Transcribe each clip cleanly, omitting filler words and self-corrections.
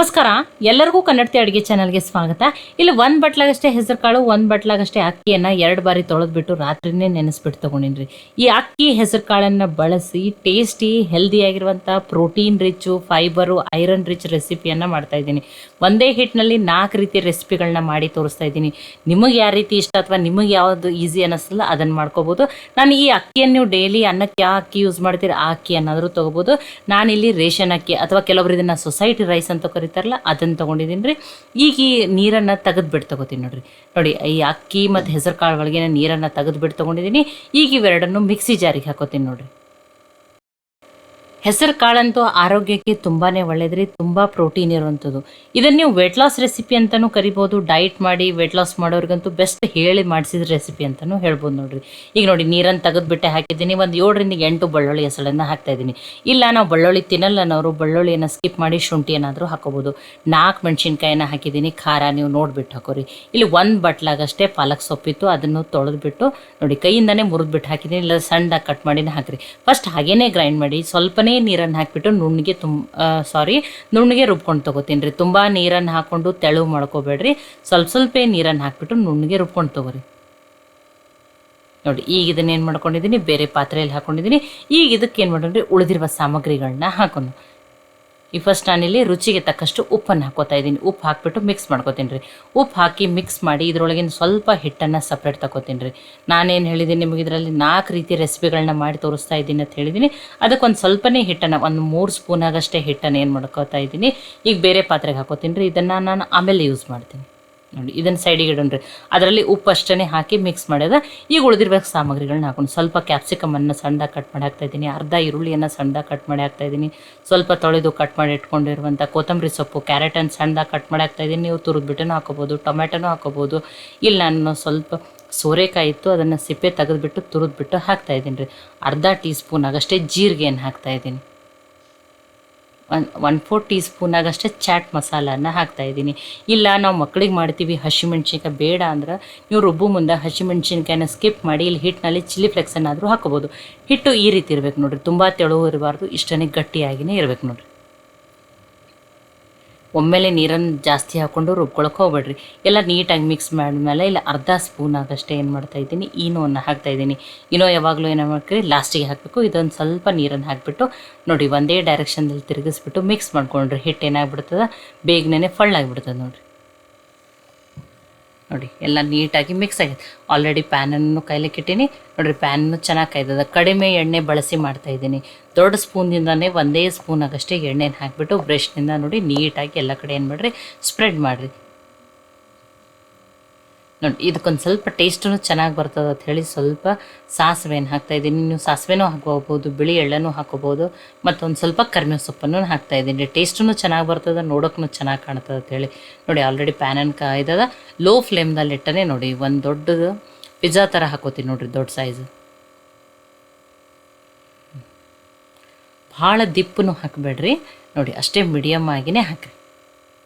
ನಮಸ್ಕಾರ, ಎಲ್ಲರಿಗೂ ಕನ್ನಡತಿ ಅಡುಗೆ ಚಾನಲ್ಗೆ ಸ್ವಾಗತ. ಇಲ್ಲಿ ಒಂದು ಬಟ್ಲಾಗಷ್ಟೇ ಹೆಸರು ಕಾಳು, ಒಂದು ಬಟ್ಲಾಗಷ್ಟೇ ಅಕ್ಕಿಯನ್ನು 2 ಬಾರಿ ತೊಳೆದ್ಬಿಟ್ಟು ರಾತ್ರಿನೇ ನೆನೆಸ್ಬಿಟ್ಟು ತೊಗೊಂಡಿನ್ರಿ. ಈ ಅಕ್ಕಿ ಹೆಸರು ಕಾಳನ್ನು ಬಳಸಿ ಟೇಸ್ಟಿ ಹೆಲ್ದಿಯಾಗಿರುವಂಥ protein rich, fibre, iron rich ರೆಸಿಪಿಯನ್ನು ಮಾಡ್ತಾಯಿದ್ದೀನಿ. ಒಂದೇ ಹಿಟ್ಟಿನಲ್ಲಿ 4 ರೀತಿಯ ರೆಸಿಪಿಗಳನ್ನ ಮಾಡಿ ತೋರಿಸ್ತಾ ಇದ್ದೀನಿ. ನಿಮಗೆ ಯಾವ ರೀತಿ ಇಷ್ಟ ಅಥವಾ ನಿಮಗೆ ಯಾವುದು ಈಸಿ ಅನ್ನಿಸ್ತಲ್ಲ ಅದನ್ನು ಮಾಡ್ಕೋಬೋದು. ನಾನು ಈ ಅಕ್ಕಿಯನ್ನು ನೀವು ಡೈಲಿ ಅನ್ನಕ್ಕೆ ಯಾವ ಅಕ್ಕಿ ಯೂಸ್ ಮಾಡ್ತೀರಿ ಆ ಅಕ್ಕಿ ಏನಾದರೂ ತೊಗೋಬೋದು. ನಾನಿಲ್ಲಿ ರೇಷನ್ ಅಕ್ಕಿ ಅಥವಾ ಕೆಲವರು ಇದನ್ನು ಸೊಸೈಟಿ ರೈಸ್ ಅಂತ ಕರೀತಾರಲ್ಲ ಅದನ್ನು ತೊಗೊಂಡಿದ್ದೀನಿ ರೀ. ಈಗ ಈ ನೀರನ್ನು ತೆಗೆದ್ಬಿಟ್ಟು ತೊಗೋತೀನಿ ನೋಡಿ. ಈ ಅಕ್ಕಿ ಮತ್ತು ಹೆಸರು ಕಾಳು ಒಳಗೆ ನೀರನ್ನು ತೆಗೆದ್ಬಿಟ್ಟು ತೊಗೊಂಡಿದ್ದೀನಿ. ಈಗ ಇವೆರಡನ್ನು ಮಿಕ್ಸಿ ಜಾರಿಗೆ ಹಾಕೋತೀನಿ ನೋಡಿರಿ. ಹೆಸರು ಕಾಳಂತೂ ಆರೋಗ್ಯಕ್ಕೆ ತುಂಬಾ ಒಳ್ಳೆಯದ್ರಿ, ತುಂಬ ಪ್ರೋಟೀನ್ ಇರುವಂಥದ್ದು. ಇದನ್ನು ನೀವು ವೆಯ್ಟ್ ಲಾಸ್ ರೆಸಿಪಿ ಅಂತಲೂ ಕರಿಬೋದು. ಡಯಟ್ ಮಾಡಿ ವೆಯ್ಟ್ ಲಾಸ್ ಮಾಡೋರಿಗಂತೂ ಬೆಸ್ಟ್ ಹೇಳಿ ಮಾಡಿಸಿದ ರೆಸಿಪಿ ಅಂತಲೂ ಹೇಳ್ಬೋದು ನೋಡಿರಿ. ಈಗ ನೋಡಿ ನೀರನ್ನು ತೆಗೆದುಬಿಟ್ಟೆ ಹಾಕಿದ್ದೀನಿ. ಒಂದು 7 ರಿಂದ 8 ಬೆಳ್ಳುಳ್ಳಿ ಹೆಸಳನ್ನು ಹಾಕ್ತಾಯಿದ್ದೀನಿ. ಇಲ್ಲ ನಾವು ಬೆಳ್ಳುಳ್ಳಿ ತಿನ್ನಲ್ಲ ಅನ್ನೋರು ಬೆಳ್ಳುಳ್ಳಿಯನ್ನು ಸ್ಕಿಪ್ ಮಾಡಿ ಶುಂಠಿ ಏನಾದರೂ ಹಾಕೋಬೋದು. 4 ಮೆಣಸಿನ್ಕಾಯಿನ ಹಾಕಿದ್ದೀನಿ. ಖಾರ ನೀವು ನೋಡಿಬಿಟ್ಟು ಹಾಕೋರಿ. ಇಲ್ಲಿ 1 ಬಟ್ಲಾಗಷ್ಟೇ ಪಾಲಕ್ ಸೊಪ್ಪಿತ್ತು, ಅದನ್ನು ತೊಳೆದ್ಬಿಟ್ಟು ನೋಡಿ ಕೈಯಿಂದನೇ ಮುರಿದ್ಬಿಟ್ಟು ಹಾಕಿದ್ದೀನಿ. ಇಲ್ಲ ಸಣ್ಣದಾಗಿ ಕಟ್ ಮಾಡಿನೇ ಹಾಕಿರಿ. ಫಸ್ಟ್ ಹಾಗೇ ಗ್ರೈಂಡ್ ಮಾಡಿ ಸ್ವಲ್ಪನೇ ನೀರನ್ನು ಹಾಕಿಬಿಟ್ಟು ನುಣ್ಣಗೆ ರುಬ್ಕೊಂಡು ತೊಗೋತೀನಿ ರೀ. ತುಂಬ ನೀರನ್ನು ಹಾಕ್ಕೊಂಡು ತೆಳು ಮಾಡ್ಕೋಬೇಡ್ರಿ. ಸ್ವಲ್ಪ ನೀರನ್ನು ಹಾಕಿಬಿಟ್ಟು ನುಣ್ಣಗೆ ರುಬ್ಕೊಂಡು ತೊಗೋರಿ. ನೋಡಿ ಈಗ ಇದನ್ನೇನು ಮಾಡ್ಕೊಂಡಿದ್ದೀನಿ, ಬೇರೆ ಪಾತ್ರೆಯಲ್ಲಿ ಹಾಕ್ಕೊಂಡಿದ್ದೀನಿ. ಈಗ ಇದಕ್ಕೆ ಏನು ಮಾಡೋಣ್ರಿ, ಉಳಿದಿರುವ ಸಾಮಗ್ರಿಗಳನ್ನ ಹಾಕೋಣ. ಈ ಫಸ್ಟ್ ನಾನಿಲ್ಲಿ ರುಚಿಗೆ ತಕ್ಕಷ್ಟು ಉಪ್ಪನ್ನು ಹಾಕೋತಾ ಇದ್ದೀನಿ. ಉಪ್ಪು ಹಾಕಿಬಿಟ್ಟು ಮಿಕ್ಸ್ ಮಾಡ್ಕೋತೀನಿ ರೀ. ಉಪ್ಪು ಹಾಕಿ ಮಿಕ್ಸ್ ಮಾಡಿ ಇದರೊಳಗಿನ ಸ್ವಲ್ಪ ಹಿಟ್ಟನ್ನು ಸಪ್ರೇಟ್ ತಗೋತೀನಿ ರೀ. ನಾನೇನು ಹೇಳಿದ್ದೀನಿ ನಿಮಗೆ, ಇದರಲ್ಲಿ 4 ರೀತಿ ರೆಸಿಪಿಗಳನ್ನ ಮಾಡಿ ತೋರಿಸ್ತಾ ಇದ್ದೀನಿ ಅಂತ ಹೇಳಿದ್ದೀನಿ. ಅದಕ್ಕೊಂದು ಸ್ವಲ್ಪನೇ ಹಿಟ್ಟನ್ನು, ಒಂದು 3 ಸ್ಪೂನ್ ಆಗಷ್ಟೇ ಹಿಟ್ಟನ್ನು ಏನು ಮಾಡ್ಕೋತಾ ಇದ್ದೀನಿ. ಈಗ ಬೇರೆ ಪಾತ್ರೆಗೆ ಹಾಕೋತೀನಿ ರೀ. ಇದನ್ನು ನಾನು ಆಮೇಲೆ ಯೂಸ್ ಮಾಡ್ತೀನಿ. ನೋಡಿ ಇದನ್ನು ಸೈಡಿಗೆ ಇಡೋಣ್ರಿ. ಅದರಲ್ಲಿ ಉಪ್ಪು ಅಷ್ಟೇ ಹಾಕಿ ಮಿಕ್ಸ್ ಮಾಡ್ಯದ. ಈಗ ಉಳಿದಿರ್ಬೇಕು ಸಾಮಗ್ರಿಗಳನ್ನ ಹಾಕೊಂಡು ಸ್ವಲ್ಪ ಕ್ಯಾಪ್ಸಿಕಮನ್ನು ಸಣ್ಣದಾಗಿ ಕಟ್ ಮಾಡಿ ಹಾಕ್ತಾಯಿದ್ದೀನಿ. ಅರ್ಧ ಈರುಳ್ಳಿಯನ್ನು ಸಣ್ಣದಾಗಿ ಕಟ್ ಮಾಡಿ ಹಾಕ್ತಾಯಿದ್ದೀನಿ. ಸ್ವಲ್ಪ ತೊಳೆದು ಕಟ್ ಮಾಡಿ ಇಟ್ಕೊಂಡಿರುವಂಥ ಕೊತ್ತಂಬರಿ ಸೊಪ್ಪು, ಕ್ಯಾರೆಟನ್ನು ಸಣ್ಣದಾಗಿ ಕಟ್ ಮಾಡಿ ಹಾಕ್ತಾಯಿದ್ದೀನಿ. ನೀವು ತುರಿದ್ಬಿಟ್ಟು ಹಾಕೋಬೋದು, ಟೊಮೆಟೊನೂ ಹಾಕೋಬೋದು. ಇಲ್ಲ ನಾನು ಸ್ವಲ್ಪ ಸೋರೆಕಾಯಿ ಇತ್ತು, ಅದನ್ನು ಸಿಪ್ಪೆ ತೆಗೆದುಬಿಟ್ಟು ತುರಿದ್ಬಿಟ್ಟು ಹಾಕ್ತಾಯಿದ್ದೀನಿ ರೀ. ಅರ್ಧ ಟೀ ಸ್ಪೂನ್ ಆಗಷ್ಟೇ ಜೀರಿಗೆಯನ್ನು ಹಾಕ್ತಾಯಿದ್ದೀನಿ. 1/4 ಟೀ ಸ್ಪೂನ್ ಆಗಷ್ಟೇ ಚಾಟ್ ಮಸಾಲನ್ನು ಹಾಕ್ತಾಯಿದ್ದೀನಿ. ಇಲ್ಲ ನಾವು ಮಕ್ಕಳಿಗೆ ಮಾಡ್ತೀವಿ ಹಸಿಮೆಣ್ಸಿನ್ಕಾಯಿ ಬೇಡ ಅಂದ್ರೆ ನೀವು ರುಬ್ಬು ಮುಂದೆ ಹಸಿಮೆಣ್ಸಿನ್ಕಾಯಿನ ಸ್ಕಿಪ್ ಮಾಡಿ ಇಲ್ಲಿ ಹಿಟ್ಟಿನಲ್ಲಿ ಚಿಲ್ಲಿ ಫ್ಲೆಕ್ಸನ್ನಾದರೂ ಹಾಕೋಬೋದು. ಹಿಟ್ಟು ಈ ರೀತಿ ಇರಬೇಕು ನೋಡಿರಿ, ತುಂಬ ತೆಳು ಇರಬಾರ್ದು, ಇಷ್ಟನೇ ಗಟ್ಟಿಯಾಗಿಯೇ ಇರಬೇಕು ನೋಡಿರಿ. ಒಮ್ಮೆಲೆ ನೀರನ್ನು ಜಾಸ್ತಿ ಹಾಕ್ಕೊಂಡು ರುಬ್ಕೊಳಕ್ಕೆ ಹೋಗ್ಬೇಡ್ರಿ. ಎಲ್ಲ ನೀಟಾಗಿ ಮಿಕ್ಸ್ ಮಾಡಿದ್ಮೇಲೆ ಇಲ್ಲ ಅರ್ಧ ಸ್ಪೂನ್ ಆಗಷ್ಟೇ ಏನು ಮಾಡ್ತಾಯಿದ್ದೀನಿ, ಈನೋವನ್ನು ಹಾಕ್ತಾಯಿದ್ದೀನಿ. ಈನೋ ಯಾವಾಗಲೂ ಏನು ಮಾಡ್ತೀವಿ ಲಾಸ್ಟಿಗೆ ಹಾಕಬೇಕು. ಇದೊಂದು ಸ್ವಲ್ಪ ನೀರನ್ನು ಹಾಕಿಬಿಟ್ಟು ನೋಡಿ ಒಂದೇ ಡೈರೆಕ್ಷನ್ದಲ್ಲಿ ತಿರುಗಿಸ್ಬಿಟ್ಟು ಮಿಕ್ಸ್ ಮಾಡ್ಕೊಂಡ್ರಿ. ಹಿಟ್ಟು ಏನಾಗ್ಬಿಡ್ತದೆ, ಬೇಗನೆ ಫಳ್ಳಾಗಿಬಿಡ್ತದೆ ನೋಡಿರಿ. ನೋಡಿ ಎಲ್ಲ ನೀಟಾಗಿ ಮಿಕ್ಸ್ ಆಗಿದೆ. ಆಲ್ರೆಡಿ ಪ್ಯಾನನ್ನು ಕೈಲಿಕ್ಕೆ ಇಟ್ಟೀನಿ ನೋಡಿರಿ. ಪ್ಯಾನನ್ನು ಚೆನ್ನಾಗಿ ಕಾಯ್ದದ. ಕಡಿಮೆ ಎಣ್ಣೆ ಬಳಸಿ ಮಾಡ್ತಾಯಿದ್ದೀನಿ. ದೊಡ್ಡ ಸ್ಪೂನಿಂದನೇ ಒಂದೇ ಸ್ಪೂನ್ ಆಗಷ್ಟೇ ಎಣ್ಣೆನ ಹಾಕಿಬಿಟ್ಟು ಬ್ರಷ್ನಿಂದ ನೋಡಿ ನೀಟಾಗಿ ಎಲ್ಲ ಕಡೆ ಏನು ಮಾಡಿರಿ ಸ್ಪ್ರೆಡ್ ಮಾಡಿರಿ. ನೋಡಿ ಇದಕ್ಕೊಂದು ಸ್ವಲ್ಪ ಟೇಸ್ಟೂ ಚೆನ್ನಾಗಿ ಬರ್ತದೆ ಅಂತ ಹೇಳಿ ಸ್ವಲ್ಪ ಸಾಸಿವೆಯನ್ನು ಹಾಕ್ತಾಯಿದ್ದೀನಿ. ನೀವು ಸಾಸಿವೆನೂ ಹಾಕೋಬೋದು, ಬಿಳಿ ಎಳ್ಳನ್ನು ಹಾಕೋಬೋದು, ಮತ್ತೊಂದು ಸ್ವಲ್ಪ ಕರಿಬೇವು ಸೊಪ್ಪನ್ನು ಹಾಕ್ತಾಯಿದ್ದೀನಿ. ಟೇಸ್ಟೂ ಚೆನ್ನಾಗಿ ಬರ್ತದೆ, ನೋಡೋಕ್ಕೂ ಚೆನ್ನಾಗಿ ಕಾಣ್ತದೆ ಅಂತೇಳಿ ನೋಡಿ. ಆಲ್ರೆಡಿ ಪ್ಯಾನನ್ನು ಕಾಯ್ದದ. ಲೋ ಫ್ಲೇಮ್ದಲ್ಲಿ ಇಟ್ಟನೆ ನೋಡಿ ಒಂದು ದೊಡ್ಡದು ಪಿಜ್ಜಾ ಥರ ಹಾಕೋತೀನಿ ನೋಡಿರಿ, ದೊಡ್ಡ ಸೈಜು. ಭಾಳ ದಿಪ್ಪನ್ನು ಹಾಕಬೇಡ್ರಿ ನೋಡಿ, ಅಷ್ಟೇ ಮೀಡಿಯಮ್ ಆಗಿನೇ ಹಾಕಿರಿ.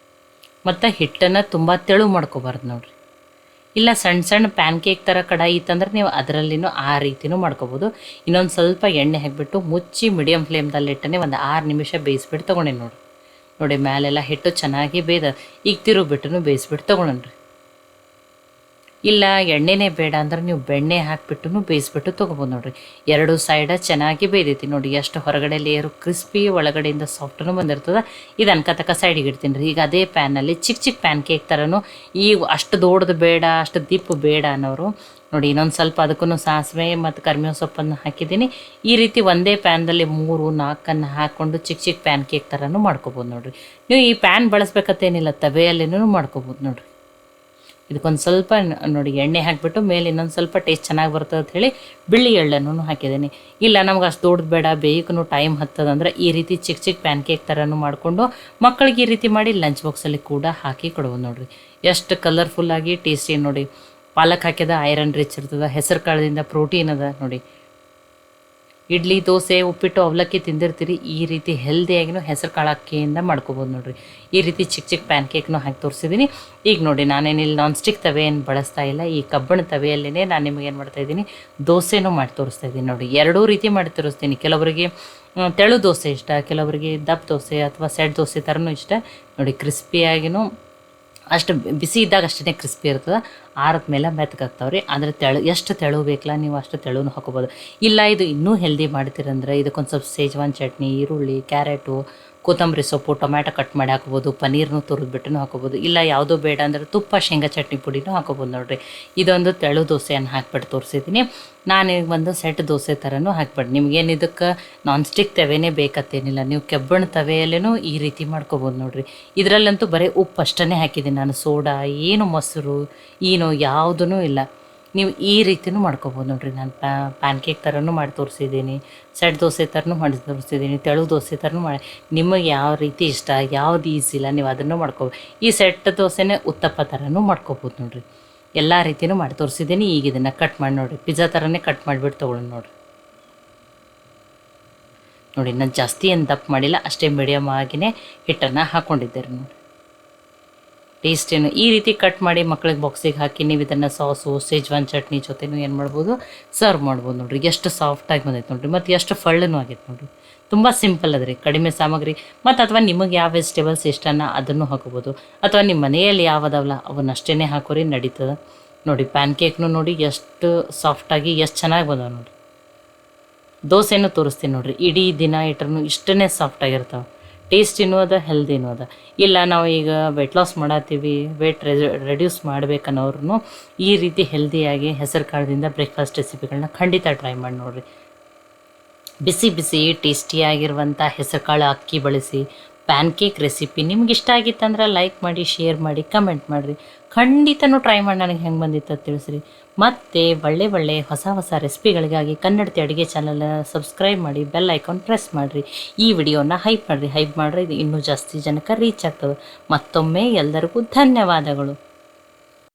ಮತ್ತು ಹಿಟ್ಟನ್ನು ತುಂಬ ತೆಳು ಮಾಡ್ಕೋಬಾರ್ದು ನೋಡಿರಿ. ಇಲ್ಲ ಸಣ್ಣ ಸಣ್ಣ ಪ್ಯಾನ್ ಕೇಕ್ ಥರ ಕಡಾಯಿ ಇತ್ತಂದ್ರೆ ನೀವು ಅದರಲ್ಲಿನೂ ಆ ರೀತಿನೂ ಮಾಡ್ಕೋಬೋದು. ಇನ್ನೊಂದು ಸ್ವಲ್ಪ ಎಣ್ಣೆ ಹಾಕಿಬಿಟ್ಟು ಮುಚ್ಚಿ ಮೀಡಿಯಮ್ ಫ್ಲೇಮ್ದಲ್ಲಿ ಇಟ್ಟನೆ ಒಂದು 6 ನಿಮಿಷ ಬೇಯಿಸ್ಬಿಟ್ಟು ತೊಗೊಂಡೇನಿ ನೋಡಿ. ಮೇಲೆಲ್ಲ ಹಿಟ್ಟು ಚೆನ್ನಾಗಿ ಬೇಯ್ದ. ಈಗ ತಿರುಗಿಬಿಟ್ಟು ಬೇಯಿಸ್ಬಿಟ್ಟು ತೊಗೊಂಡ್ರಿ. ಇಲ್ಲ ಎಣ್ಣೆನೇ ಬೇಡ ಅಂದ್ರೆ ನೀವು ಬೆಣ್ಣೆ ಹಾಕಿಬಿಟ್ಟು ಬೇಯಿಸ್ಬಿಟ್ಟು ತೊಗೊಬೋದು ನೋಡಿರಿ. 2 ಸೈಡ ಚೆನ್ನಾಗಿ ಬೇಯ್ದೈತಿ ನೋಡಿ. ಎಷ್ಟು ಹೊರಗಡೆ ಲೇಯರು ಕ್ರಿಸ್ಪಿ, ಒಳಗಡೆಯಿಂದ ಸಾಫ್ಟೂ ಬಂದಿರ್ತದೆ. ಇದು ಅನ್ಕತಕ್ಕ ಸೈಡಿಗೆ ಇಡ್ತೀನಿ ರೀ. ಈಗ ಅದೇ ಪ್ಯಾನಲ್ಲಿ ಚಿಕ್ಕ ಪ್ಯಾನ್ ಕೇಕ್ ಥರನೂ, ಈಗ ಅಷ್ಟು ದೊಡ್ಡದು ಬೇಡ, ಅಷ್ಟು ದಿಪ್ಪು ಬೇಡ ಅನ್ನೋರು ನೋಡಿ ಇನ್ನೊಂದು ಸ್ವಲ್ಪ ಅದಕ್ಕೂ ಸಾಸಿವೆ ಮತ್ತು ಕರಿಬೇವು ಸೊಪ್ಪನ್ನು ಹಾಕಿದ್ದೀನಿ. ಈ ರೀತಿ ಒಂದೇ ಪ್ಯಾನ್ದಲ್ಲಿ 3-4 ಹಾಕ್ಕೊಂಡು ಚಿಕ್ಕ ಪ್ಯಾನ್ ಕೇಕ್ ಥರನೂ ಮಾಡ್ಕೋಬೋದು ನೋಡಿರಿ. ನೀವು ಈ ಪ್ಯಾನ್ ಬಳಸ್ಬೇಕಂತೇನಿಲ್ಲ, ತವೆಯಲ್ಲೇನೂ ಮಾಡ್ಕೋಬೋದು ನೋಡಿರಿ. ಇದಕ್ಕೊಂದು ಸ್ವಲ್ಪ ನೋಡಿ ಎಣ್ಣೆ ಹಾಕಿಬಿಟ್ಟು ಮೇಲೆ ಇನ್ನೊಂದು ಸ್ವಲ್ಪ ಟೇಸ್ಟ್ ಚೆನ್ನಾಗಿ ಬರ್ತದೆ ಅಂತ ಹೇಳಿ ಬಿಳಿ ಎಳ್ಳನ್ನು ಹಾಕಿದ್ದೀನಿ. ಇಲ್ಲ ನಮ್ಗೆ ಅಷ್ಟು ದೊಡ್ಡದು ಬೇಡ, ಬೇಯಕ್ಕೂ ಟೈಮ್ ಹತ್ತದಂದ್ರೆ ಈ ರೀತಿ ಚಿಕ್ಕ ಪ್ಯಾನ್ ಕೇಕ್ ಥರನೂ ಮಾಡಿಕೊಂಡು ಮಕ್ಕಳಿಗೆ ಈ ರೀತಿ ಮಾಡಿ ಲಂಚ್ ಬಾಕ್ಸಲ್ಲಿ ಕೂಡ ಹಾಕಿ ಕೊಡ್ಬೋದು ನೋಡಿರಿ. ಎಷ್ಟು ಕಲರ್ಫುಲ್ಲಾಗಿ ಟೇಸ್ಟಿ ನೋಡಿ. ಪಾಲಕ್ ಹಾಕಿದ ಐರನ್ ರಿಚ್ ಇರ್ತದೆ, ಹೆಸರು ಕಾಳದಿಂದ ಪ್ರೋಟೀನ್ ಅದ ನೋಡಿ. ಇಡ್ಲಿ, ದೋಸೆ, ಉಪ್ಪಿಟ್ಟು, ಅವಲಕ್ಕಿ ತಿಂದಿರ್ತೀರಿ, ಈ ರೀತಿ ಹೆಲ್ದಿಯಾಗಿನೂ ಹೆಸರು ಕಾಳು ಅಕ್ಕಿಯಿಂದ ಮಾಡ್ಕೋಬೋದು ನೋಡಿರಿ. ಈ ರೀತಿ ಚಿಕ್ಕ ಪ್ಯಾನ್ ಕೇಕ್ನೂ ಹಾಕಿ ತೋರಿಸಿದ್ದೀನಿ. ಈಗ ನೋಡಿ ನಾನೇನಿಲ್ಲಿ ನಾನ್ ಸ್ಟಿಕ್ ತವೆ ಏನು ಬಳಸ್ತಾ ಇಲ್ಲ, ಈ ಕಬ್ಬಣ ತವೆಯಲ್ಲೇ ನಾನು ನಿಮಗೆ ಏನು ಮಾಡ್ತಾಯಿದ್ದೀನಿ, ದೋಸೆನೂ ಮಾಡಿ ತೋರಿಸ್ತಾ ಇದ್ದೀನಿ ನೋಡಿ. 2 ರೀತಿ ಮಾಡಿ ತೋರಿಸ್ತೀನಿ. ಕೆಲವರಿಗೆ ತೆಳು ದೋಸೆ ಇಷ್ಟ, ಕೆಲವರಿಗೆ ದಪ್ಪ ದೋಸೆ ಅಥವಾ ಸೆಟ್ ದೋಸೆ ಥರನೂ ಇಷ್ಟ. ನೋಡಿ ಕ್ರಿಸ್ಪಿಯಾಗಿನೂ ಅಷ್ಟು ಬಿಸಿ ಇದ್ದಾಗ ಅಷ್ಟೇ ಕ್ರಿಸ್ಪಿ ಇರ್ತದೆ, ಆರದ ಮೇಲೆ ಮೆತ್ತಗಾಗ್ತಾವೆ ರೀ. ಆದರೆ ಎಷ್ಟು ತೆಳು ಬೇಕಲ್ಲ ನೀವು ಅಷ್ಟು ತೆಳುನೂ ಹಾಕೋಬೋದು. ಇಲ್ಲ ಇದು ಇನ್ನೂ ಹೆಲ್ದಿ ಮಾಡ್ತೀರಂದ್ರೆ ಇದಕ್ಕೊಂದು ಸ್ವಲ್ಪ ಸೇಜ್ವಾನ್ ಚಟ್ನಿ, ಈರುಳ್ಳಿ, ಕ್ಯಾರೆಟು, ಕೊತ್ತಂಬರಿ ಸೊಪ್ಪು, ಟೊಮ್ಯಾಟೊ ಕಟ್ ಮಾಡಿ ಹಾಕೋಬೋದು, ಪನ್ನೀರ್ನು ತುರಿದ್ಬಿಟ್ಟು ಹಾಕೋಬೋದು. ಇಲ್ಲ ಯಾವುದೂ ಬೇಡ ಅಂದರೆ ತುಪ್ಪ ಶೇಂಗಾ ಚಟ್ನಿ ಪುಡಿನೂ ಹಾಕೋಬೋದು. ನೋಡಿರಿ ಇದೊಂದು ತೆಳು ದೋಸೆಯನ್ನು ಹಾಕ್ಬಿಟ್ಟು ತೋರಿಸಿದ್ದೀನಿ. ನಾನೀಗ ಒಂದು ಸೆಟ್ ದೋಸೆ ಥರನೂ ಹಾಕ್ಬಿಟ್ಟು, ನಿಮಗೇನು ಇದಕ್ಕೆ ನಾನ್ ಸ್ಟಿಕ್ ತವೆನೇ ಬೇಕತ್ತೇನಿಲ್ಲ, ನೀವು ಕೆಬ್ಬಣ ತವೆಯಲ್ಲೂ ಈ ರೀತಿ ಮಾಡ್ಕೋಬೋದು. ನೋಡಿರಿ ಇದರಲ್ಲಂತೂ ಬರೀ ಉಪ್ಪು ಅಷ್ಟೇ ಹಾಕಿದ್ದೀನಿ ನಾನು, ಸೋಡಾ ಏನು ಮೊಸರು ಏನೋ ಯಾವುದೂ ಇಲ್ಲ. ನೀವು ಈ ರೀತಿಯೂ ಮಾಡ್ಕೊಬೋದು. ನೋಡಿರಿ ನಾನು ಪ್ಯಾನ್ ಕೇಕ್ ಥರನೂ ಮಾಡಿ ತೋರಿಸಿದ್ದೀನಿ, ಸೆಟ್ ದೋಸೆ ಥರನೂ ಮಾಡಿ ತೋರಿಸಿದ್ದೀನಿ, ತೆಳು ದೋಸೆ ಥರನೂ ಮಾಡಿ. ನಿಮಗೆ ಯಾವ ರೀತಿ ಇಷ್ಟ, ಯಾವ್ದು ಈಸಿ ಇಲ್ಲ ನೀವು ಅದನ್ನು ಮಾಡ್ಕೋಬೋದು. ಈ ಸೆಟ್ ದೋಸೆನೇ ಉತ್ತಪ್ಪ ಥರನೂ ಮಾಡ್ಕೊಬೋದು. ನೋಡಿರಿ ಎಲ್ಲ ರೀತಿಯೂ ಮಾಡಿ ತೋರಿಸಿದ್ದೀನಿ. ಈಗ ಇದನ್ನು ಕಟ್ ಮಾಡಿ ನೋಡಿರಿ, ಪಿಜ್ಜಾ ಥರನೇ ಕಟ್ ಮಾಡಿಬಿಟ್ಟು ತೊಗೊಳ್ಳೋಣ. ನೋಡಿ ನಾನು ಜಾಸ್ತಿ ಏನು ದಪ್ಪ ಮಾಡಿಲ್ಲ, ಅಷ್ಟೇ ಮೀಡಿಯಮ್ ಆಗಿಯೇ ಹಿಟ್ಟನ್ನು ಹಾಕ್ಕೊಂಡಿದ್ದೆ ರೀ. ನೋಡಿ ಟೇಸ್ಟೇನು ಈ ರೀತಿ ಕಟ್ ಮಾಡಿ ಮಕ್ಳಿಗೆ ಬಾಕ್ಸಿಗೆ ಹಾಕಿ ನೀವು ಇದನ್ನು ಸಾಸು, ಸೇಜ್ವಾನ್ ಚಟ್ನಿ ಜೊತೆನೂ ಏನು ಮಾಡ್ಬೋದು, ಸರ್ವ್ ಮಾಡ್ಬೋದು. ನೋಡಿರಿ ಎಷ್ಟು ಸಾಫ್ಟಾಗಿ ಬಂದೈತೆ ನೋಡಿರಿ, ಮತ್ತು ಎಷ್ಟು ಫಳ್ಳನೂ ಆಗೈತೆ ನೋಡಿರಿ. ತುಂಬ ಸಿಂಪಲ್ ಅದ ರೀ, ಕಡಿಮೆ ಸಾಮಗ್ರಿ. ಮತ್ತು ಅಥವಾ ನಿಮಗೆ ಯಾವ ವೆಜಿಟೇಬಲ್ಸ್ ಇಷ್ಟನ ಅದನ್ನು ಹಾಕೋಬೋದು, ಅಥವಾ ನಿಮ್ಮ ಮನೆಯಲ್ಲಿ ಯಾವದವಲ್ಲ ಅವನ್ನಷ್ಟೇ ಹಾಕೋರಿ ನಡೀತದೆ. ನೋಡಿ ಪ್ಯಾನ್ ಕೇಕ್ನು ನೋಡಿ ಎಷ್ಟು ಸಾಫ್ಟಾಗಿ ಎಷ್ಟು ಚೆನ್ನಾಗಿ ಬಂದವ. ನೋಡಿ ದೋಸೆನೂ ತೋರಿಸ್ತೀನಿ ನೋಡಿರಿ, ಇಡೀ ದಿನ ಇಟ್ರೂ ಇಷ್ಟೇ ಸಾಫ್ಟಾಗಿರ್ತಾವೆ. ಟೇಸ್ಟಿನೂ ಅದ, ಹೆಲ್ದಿನೂ ಅದ. ಇಲ್ಲ ನಾವು ಈಗ ವೆಯ್ಟ್ ಲಾಸ್ ಮಾಡತ್ತೀವಿ, ವೆಯ್ಟ್ ರೆಡ್ಯೂಸ್ ಮಾಡಬೇಕನ್ನೋರು ಈ ರೀತಿ ಹೆಲ್ದಿಯಾಗಿ ಹೆಸರು ಕಾಳದಿಂದ ಬ್ರೇಕ್ಫಾಸ್ಟ್ ರೆಸಿಪಿಗಳನ್ನ ಖಂಡಿತ ಟ್ರೈ ಮಾಡಿ ನೋಡಿರಿ. ಬಿಸಿ ಬಿಸಿ ಟೇಸ್ಟಿಯಾಗಿರುವಂಥ ಹೆಸರು ಕಾಳು ಅಕ್ಕಿ ಬಳಸಿ ಪ್ಯಾನ್ ಕೇಕ್ ರೆಸಿಪಿ ನಿಮ್ಗೆ ಇಷ್ಟ ಆಗಿತ್ತಂದ್ರೆ ಲೈಕ್ ಮಾಡಿ, ಶೇರ್ ಮಾಡಿ, ಕಮೆಂಟ್ ಮಾಡಿರಿ. ಖಂಡಿತನೂ ಟ್ರೈ ಮಾಡಿ ನನಗೆ ಹೆಂಗೆ ಬಂದಿತ್ತು ಅಂತ ತಿಳಿಸ್ರಿ. ಮತ್ತು ಒಳ್ಳೆ ಹೊಸ ರೆಸಿಪಿಗಳಿಗಾಗಿ ಕನ್ನಡತಿ ಅಡುಗೆ ಚಾನಲ್ ಸಬ್ಸ್ಕ್ರೈಬ್ ಮಾಡಿ, ಬೆಲ್ ಐಕಾನ್ ಪ್ರೆಸ್ ಮಾಡಿರಿ. ಈ ವಿಡಿಯೋನ ಹೈಪ್ ಮಾಡಿರಿ ಇದು ಇನ್ನೂ ಜಾಸ್ತಿ ಜನಕ್ಕೆ ರೀಚ್ ಆಗ್ತದೆ. ಮತ್ತೊಮ್ಮೆ ಎಲ್ಲರಿಗೂ ಧನ್ಯವಾದಗಳು.